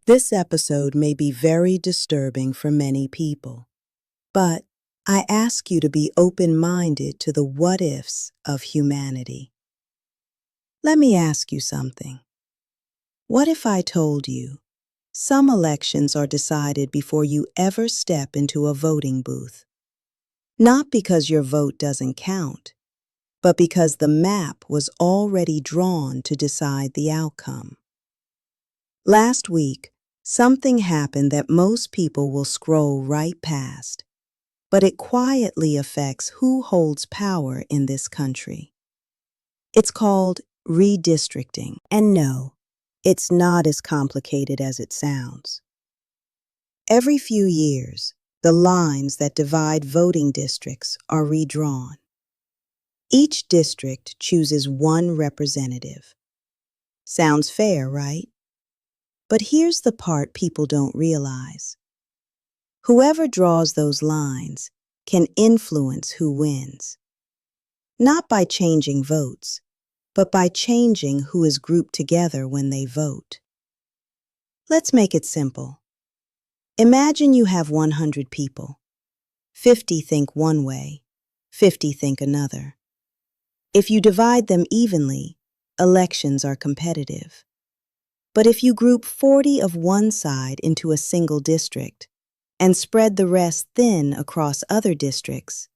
This episode may be very disturbing for many people, but I ask you to be open-minded to the what-ifs of humanity. Let me ask you something. What if I told you some elections are decided before you ever step into a voting booth? Not because your vote doesn't count, but because the map was already drawn to decide the outcome. Last week, something happened that most people will scroll right past, but it quietly affects who holds power in this country. It's called redistricting. And no, it's not as complicated as it sounds. Every few years, the lines that divide voting districts are redrawn. Each district chooses one representative. Sounds fair, right? But here's the part people don't realize. Whoever draws those lines can influence who wins. Not by changing votes, but by changing who is grouped together when they vote. Let's make it simple. Imagine you have 100 people. 50 think one way, 50 think another. If you divide them evenly, elections are competitive. But if you group 40 of one side into a single district and spread the rest thin across other districts,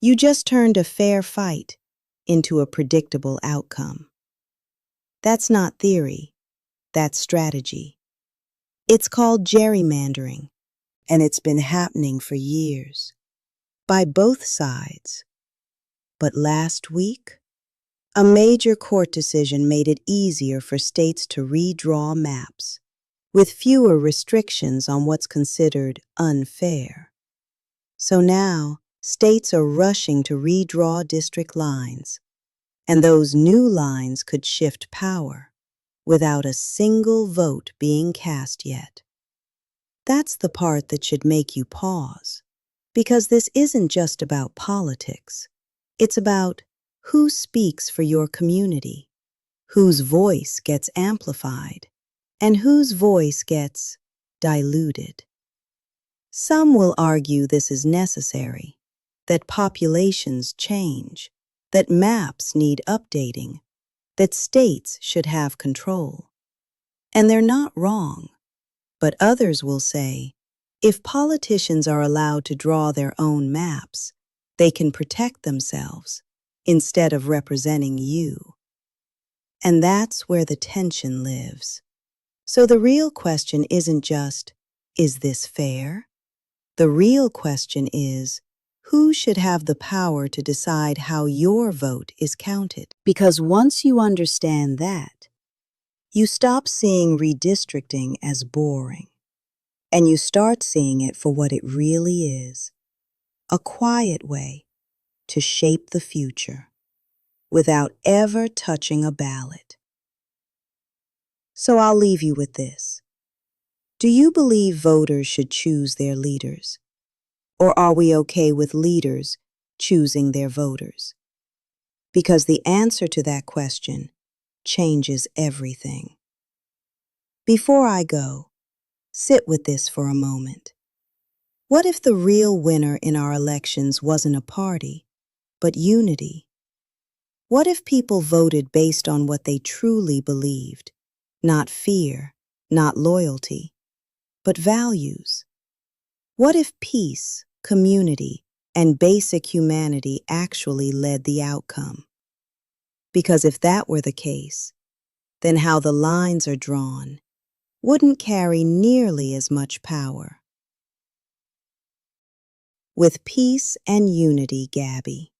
you just turned a fair fight into a predictable outcome. That's not theory, that's strategy. It's called gerrymandering, and it's been happening for years, by both sides. But last week, a major court decision made it easier for states to redraw maps, with fewer restrictions on what's considered unfair. So now, states are rushing to redraw district lines, and those new lines could shift power without a single vote being cast yet. That's the part that should make you pause, because this isn't just about politics. It's about who speaks for your community, whose voice gets amplified, and whose voice gets diluted. Some will argue this is necessary, that populations change, that maps need updating, that states should have control. And they're not wrong, but others will say, if politicians are allowed to draw their own maps, they can protect themselves instead of representing you. And that's where the tension lives. So the real question isn't just, is this fair? The real question is, who should have the power to decide how your vote is counted? Because once you understand that, you stop seeing redistricting as boring, and you start seeing it for what it really is, a quiet way to shape the future without ever touching a ballot. So I'll leave you with this. Do you believe voters should choose their leaders? Or are we okay with leaders choosing their voters? Because the answer to that question changes everything. Before I go, sit with this for a moment. What if the real winner in our elections wasn't a party, but unity? What if people voted based on what they truly believed, not fear, not loyalty, but values? What if peace, community, and basic humanity actually led the outcome? Because if that were the case, then how the lines are drawn wouldn't carry nearly as much power. With peace and unity, Gabby.